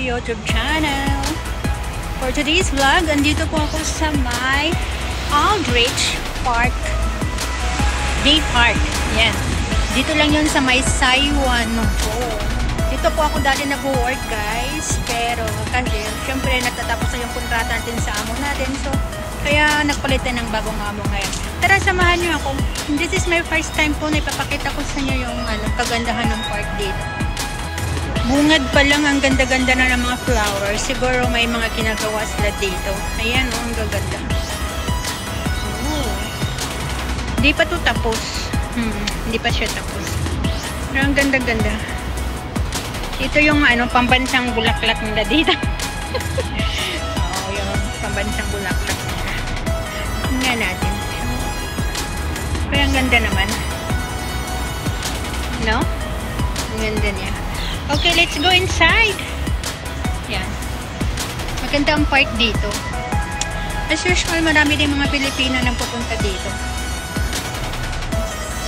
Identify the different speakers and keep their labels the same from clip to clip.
Speaker 1: YouTube channel. For today's vlog, andito po ako sa may Aldrich Park. Day Park. Yan. Dito lang yun sa may Saiwan. Dito po ako dati nag-work, guys. Pero kasi syempre natatapos na yung kontrata natin sa amo natin. So kaya nagpalit na ng bagong amo ngayon. Tara, samahan niyo ako. This is my first time po na ipapakita ko sa inyo yung kagandahan ng park dito. Bungad pa lang, ang ganda-ganda na ng mga flowers. Siguro may mga kinagawa sila dito. Ayan, oh, ang gaganda. Hindi pa to tapos. Hindi pa siya tapos. Pero ang ganda-ganda. Ito yung pambansang bulaklak nila dito. Oo, yung pambansang bulaklak nila. Tingnan natin. Pero ang ganda naman. No? Ang ganda niya. Okay, let's go inside. Yan. Maganda ang park dito. As usual, marami din mga Pilipina nang pupunta dito.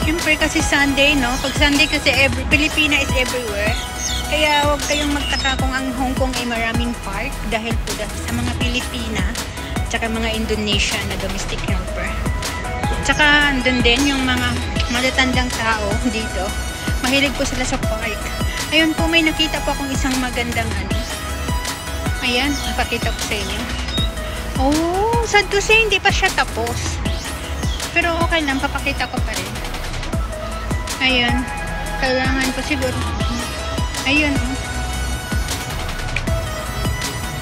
Speaker 1: Siyempre kasi Sunday, no? Pag Sunday kasi Pilipina is everywhere. Kaya huwag kayong magtaka kung ang Hong Kong ay maraming park dahil po sa mga Pilipina at saka mga Indonesian na domestic helper. Tsaka andun din yung mga matatandang tao dito. Mahilig po sila sa park. Ayun po, may nakita po akong isang magandang Ayan, napakita ko sa inyo. Oh, sad to say, hindi pa siya tapos. Pero okay lang, papakita ko pa rin. Ayan, kailangan ko siguro. Ayun, oh.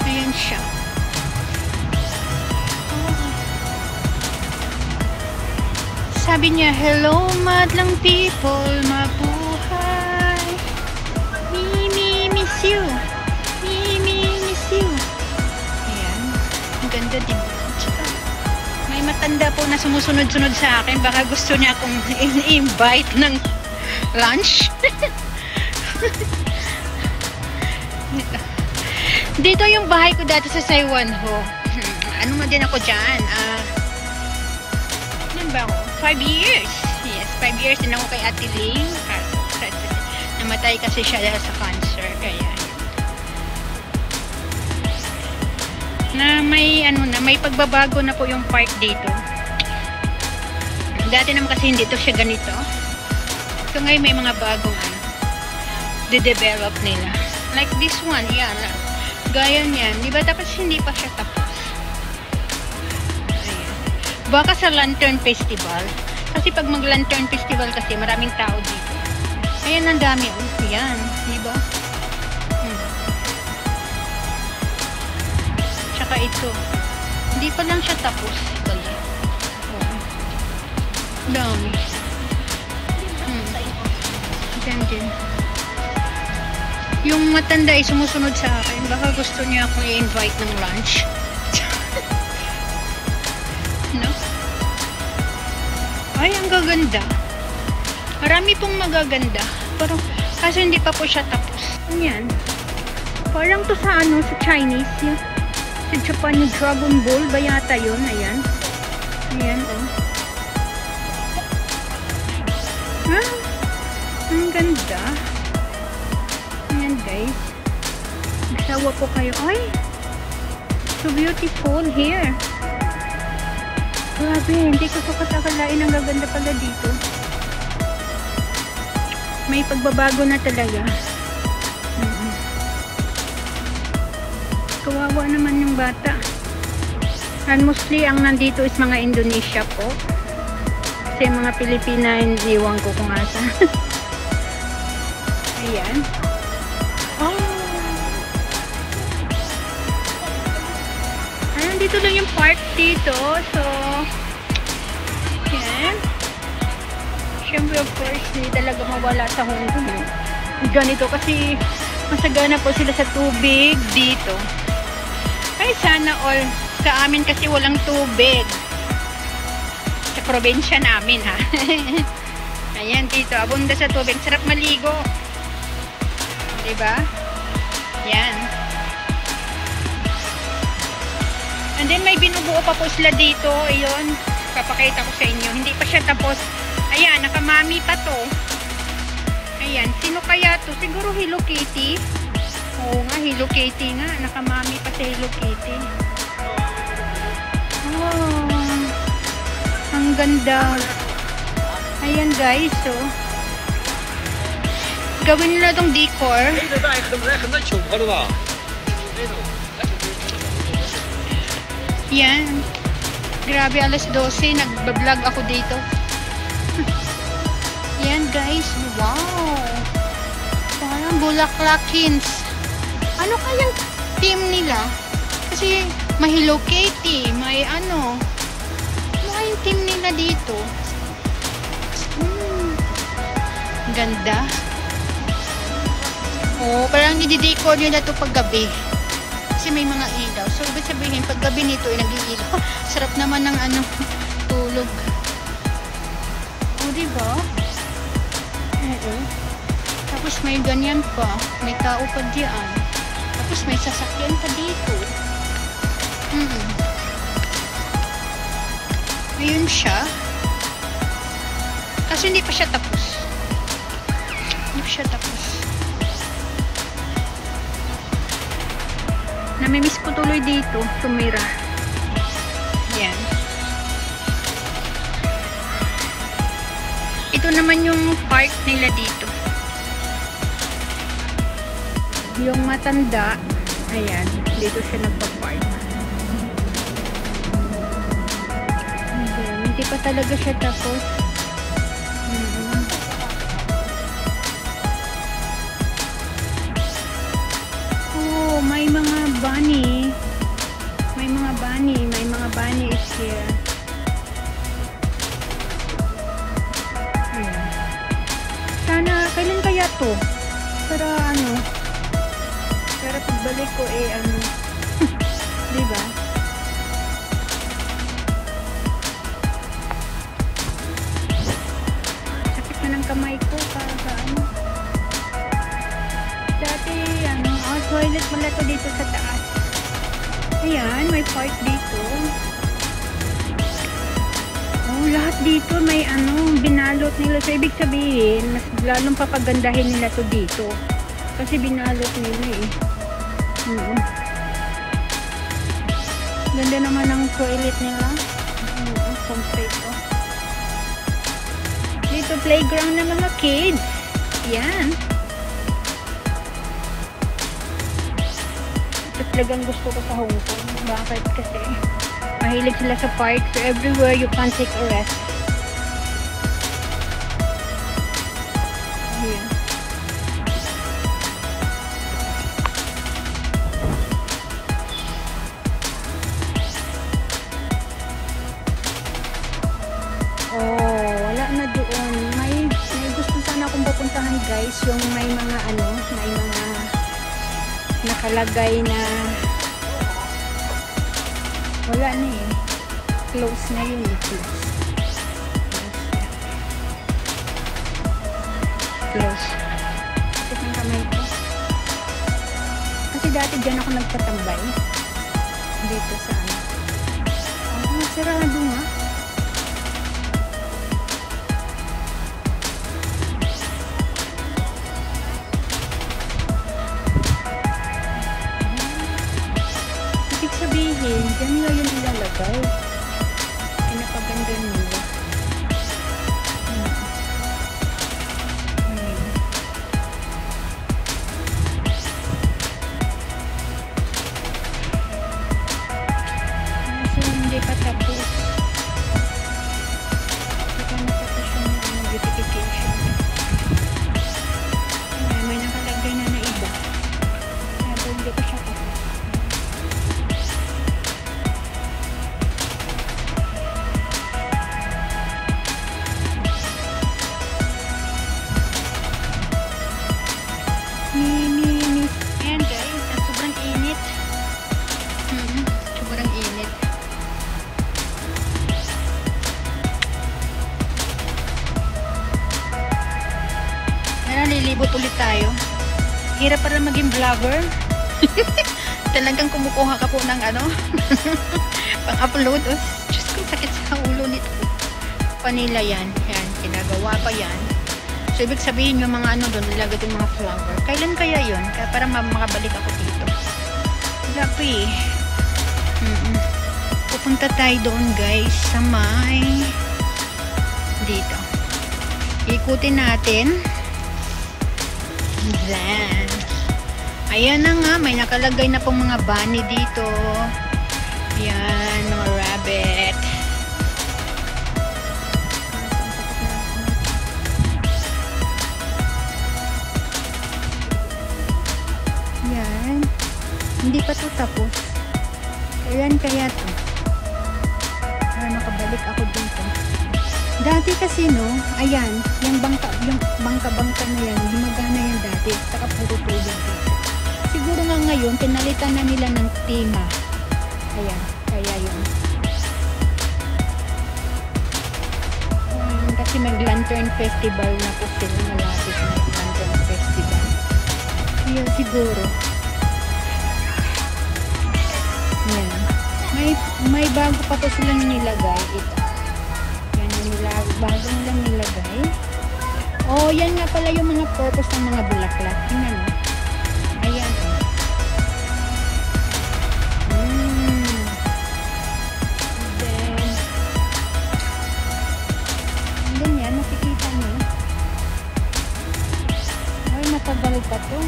Speaker 1: Ayan siya. Oh. Sabi niya, hello madlang people, mabuhay. Me miss you. Me miss you. Ayan, ang ganda din. May matanda po na sumusunod-sunod sa akin. Baka gusto niya akong i-invite ng lunch. Dito yung bahay ko dati sa Saiwan ho. Ano mo din ako dyan? Ano ba ako? 5 years. Yes, 5 years din ako kay Ate Ling. Namatay kasi siya dahil sa cancer. Kaya na may may pagbabago na po yung park dito. Dati naman kasi hindi to siya ganito. So ngayon may mga bagong de-develop nila. Like this one, yan. Gaya niyan. Diba tapos hindi pa siya tapos. Ayan. Baka sa Lantern Festival. Kasi pag mag-Lantern Festival kasi maraming tao dito. Ayan, ang dami. Ayan. Diba? Tsaka ito. Hindi pa lang siya tapos. Dami. Diyan din. Yung matanda ay sumusunod sa akin. Baka gusto niya akong i-invite ng lunch. No? Ay, ang gaganda. Marami pong magaganda. Pero, kasi hindi pa po siya tapos. Ayan. Parang to sa sa Chinese. Yung, sa Japan yung Dragon Ball. Ba yata yun? Ayan. Ayan, oh. Ang ganda. Ayan, guys. Magsawa po kayo. Ay! So beautiful here. Grabe, hindi ko so katakalain. Ang gaganda pala dito. May pagbabago na talaga. Kawawa naman yung bata. And mostly ang nandito is mga Indonesia po. Kasi mga Pilipina, iniwan ko kung asa. Ayan. Oh. Ayan, dito lang yung park dito. So, ayan. Siyempre, of course, hindi talaga mawala sa Hong Kong. Ganito kasi masagana po sila sa tubig dito. Ay, sana all. Sa amin kasi walang tubig. Sa probinsya namin, ha. Ayan, dito. Abunda sa tubig. Sarap maligo. Diba? Yan. And then, may binubuo pa po sila dito. Ayun. Papakita ko sa inyo. Hindi pa siya tapos. Ayan, nakamami pa to. Ayan, sino kaya to? Siguro Hello Kitty. Oo nga, Hello Kitty nga. Nakamami pa sa Hello Kitty. Oh, ang ganda. Ayan guys, so gawin nila tong decor. Yan. Grabe, alas 12. Nagbablog ako dito. Yan guys. Wow. Parang bulaklakins. Ano kayang team nila? Kasi may Hello Kitty. May ano. Ano kayang team nila dito? Ganda. Oh, parang i-decor nyo na ito paggabi. Kasi may mga ilaw. So, ibig sabihin, paggabi nito ay nag-iilaw. Sarap naman ng ano, tulog. Oh, diba? Oo. Tapos may ganyan pa. May tao pa diyan. Tapos may sasakyan pa dito. Ayun siya. Kasi hindi pa siya tapos. Hindi pa siya tapos. Namimiss ko tuloy dito. Tumira. Yan. Ito naman yung park nila dito. Yung matanda. Ayan. Dito siya nagpa-park. Hindi pa talaga siya tapos. May mga bunny. May mga bunny. May mga bunny is here. Ayan. Sana, kailan kaya to? Para ano? Para pagbalik ko ano. Diba? Sakit na ng kamay ko para sa ano. Dati, toilet pala to dito sa taas. Ayan, may park dito. Oh, lahat dito may binalot nila. So, ibig sabihin, mas lalong papagandahin nila to dito. Kasi binalot nila eh. Ganda naman ang toilet nila. Complete to. Dito, playground ng mga kids. Yan. Talagang gusto ko sa Hong Kong. Bakit? Kasi mahilig sila sa park. So everywhere you can take a rest. Ayan. Oh, wala na doon. May gusto sana akong pupuntahan guys. Yung may mga may mga nakalagay na wala na eh. Close na yun eh. Close. Sakit ng kamay ko. Kasi dati dyan ako nagtatambay. Dito sa sarado nga. Diyan nila yung ilalagay. Pinapaganda nila. So, hindi pa tapos. Hindi pa natapos yung beautification. May nakalagay na iba. Pero hindi pa siya tapos. Ayan guys, sobrang init. Sobrang init. Nalilibot ulit tayo. Hirap para maging vlogger. Talagang kumukuha ka po ng pang-upload. Diyos ko, sakit sa ulo nito. Panila yan. Yan, ginagawa pa yan. So, ibig sabihin yung mga ano doon, nilagay yung mga flower. Kailan kaya yun? Kaya para makabalik ako dito. Wala pa eh. Pupunta tayo doon guys sa may dito. Ikutin natin. Then, ayan na nga, may nakalagay na pong mga bunny dito. Ayan, mga rabbit. Ayan. Hindi pa to tapos. Ayan kaya to. Para makabalik ako dito. Dati kasi no, ayan, yung bangka na yan, gumagana yan dati, saka puro tubig dito. Siguro nga ngayon, pinalitan na nila ng tema. Ayan, kaya yun. Kasi mag-lantern festival na po sila, malapit na lantern festival. Ayan, siguro. Ayan. May bago pa po silang nilagay. Ito. Yan yung bago nilang nilagay. Oh, yan nga pala yung mga purpose ng mga bulaklak. Tingnan mo. Ayan. Then yan, nakikita nyo. Ay, matagal pa to.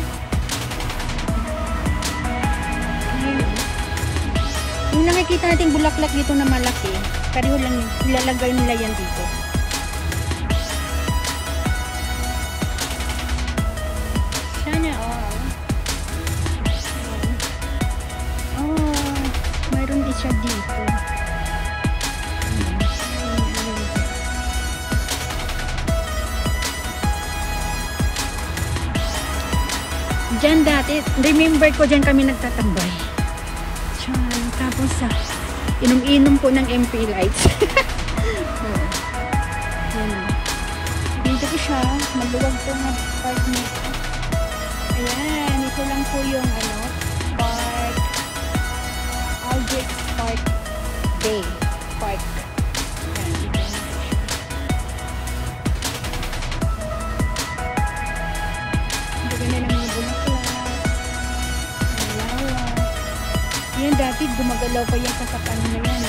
Speaker 1: Yung nakikita natin bulaklak dito na malaki, pareho lang yun. Ilalagay nila yan dito. Sana all. Oh, mayroon isa dito. Diyan dati, remember ko dyan kami nagtatambay. Tapos inom-inom po ng MP lights. Dito ko siya, maluwag po ng park nito. Ayan, ito lang po yung park, Aldrich Park Bay Park. Ayan, ito lang po siya. Ang ganda ng mga bulaklak. Ang lawak. Yan dati gumagalaw pa yan sa ano na yan,